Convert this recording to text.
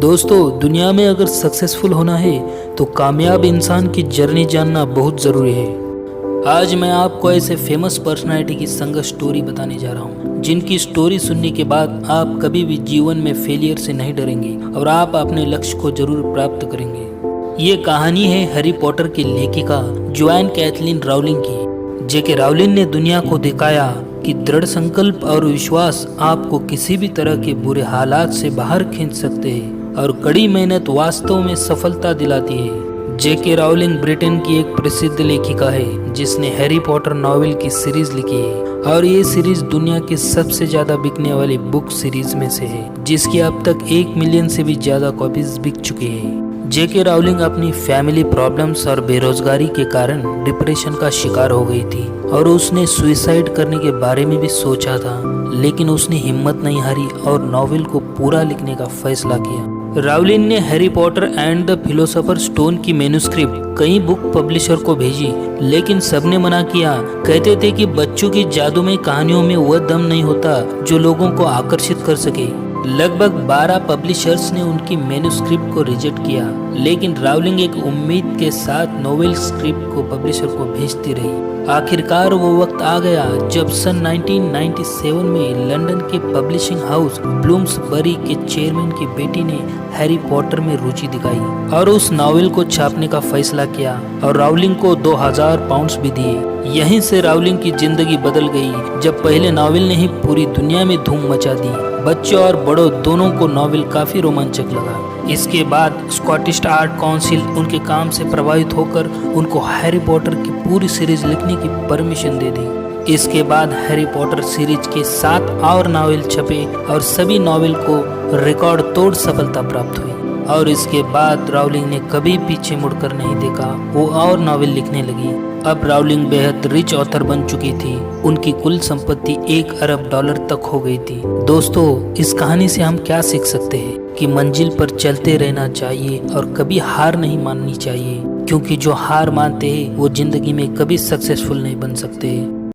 दोस्तों, दुनिया में अगर सक्सेसफुल होना है तो कामयाब इंसान की जर्नी जानना बहुत ज़रूरी है। आज मैं आपको ऐसे फेमस पर्सनालिटी की संघर्ष स्टोरी बताने जा रहा हूँ, जिनकी स्टोरी सुनने के बाद आप कभी भी जीवन में फेलियर से नहीं डरेंगे और आप अपने लक्ष्य को जरूर प्राप्त करेंगे। ये कहानी है हैरी पॉटर की लेखिका जोआन कैथलीन राउलिंग की। जेके राउलिंग ने दुनिया को दिखाया कि दृढ़ संकल्प और विश्वास आपको किसी भी तरह के बुरे हालात से बाहर खींच सकते हैं और कड़ी मेहनत वास्तव में सफलता दिलाती है। जेके राउलिंग ब्रिटेन की एक प्रसिद्ध लेखिका है जिसने हैरी पॉटर नॉवेल की सीरीज लिखी है और ये सीरीज दुनिया की सबसे ज्यादा बिकने वाली बुक सीरीज में से है, जिसकी अब तक 1 मिलियन से भी ज्यादा कॉपीज बिक चुकी है। जेके राउलिंग अपनी फैमिली प्रॉब्लम्स और बेरोजगारी के कारण डिप्रेशन का शिकार हो गई थी और उसने सुसाइड करने के बारे में भी सोचा था, लेकिन उसने हिम्मत नहीं हारी और नॉवेल को पूरा लिखने का फैसला किया। राउलिंग ने Harry Potter and the philosopher stone की मैन्युस्क्रिप्ट कई बुक पब्लिशर को भेजी, लेकिन सबने मना किया। कहते थे कि बच्चों की जादुमय कहानियों में वह दम नहीं होता जो लोगों को आकर्षित कर सके। लगभग 12 पब्लिशर्स ने उनकी मैन्युस्क्रिप्ट को रिजेक्ट किया, लेकिन राउलिंग एक उम्मीद के साथ नोवेल स्क्रिप्ट को पब्लिशर को भेजती रही। आखिरकार वो वक्त आ गया जब सन 1997 में लंदन के पब्लिशिंग हाउस ब्लूम्सबरी के चेयरमैन की बेटी ने हैरी पॉटर में रुचि दिखाई और उस नॉवेल को छापने का फैसला किया और राउलिंग को 2000 पाउंड्स भी दिए। यहीं से राउलिंग की जिंदगी बदल गई जब पहले नॉवेल ने ही पूरी दुनिया में धूम मचा दी। बच्चों और बड़ों दोनों को नॉवेल काफी रोमांचक लगा। इसके बाद स्कॉटिश आर्ट काउंसिल उनके काम से प्रभावित होकर उनको हैरी पॉटर की पूरी सीरीज लिखने की परमिशन दे दी। इसके बाद हैरी पॉटर सीरीज के 7 और नॉवेल छपे और सभी नॉवेल को रिकॉर्ड तोड़ सफलता प्राप्त हुई और इसके बाद राउलिंग ने कभी पीछे मुड़कर नहीं देखा, वो और नॉवेल लिखने लगी। अब राउलिंग बेहद रिच ऑथर बन चुकी थी। उनकी कुल संपत्ति $1 अरब तक हो गई थी। दोस्तों, इस कहानी से हम क्या सीख सकते हैं कि मंजिल पर चलते रहना चाहिए और कभी हार नहीं माननी चाहिए, क्योंकि जो हार मानते हैं वो जिंदगी में कभी सक्सेसफुल नहीं बन सकते।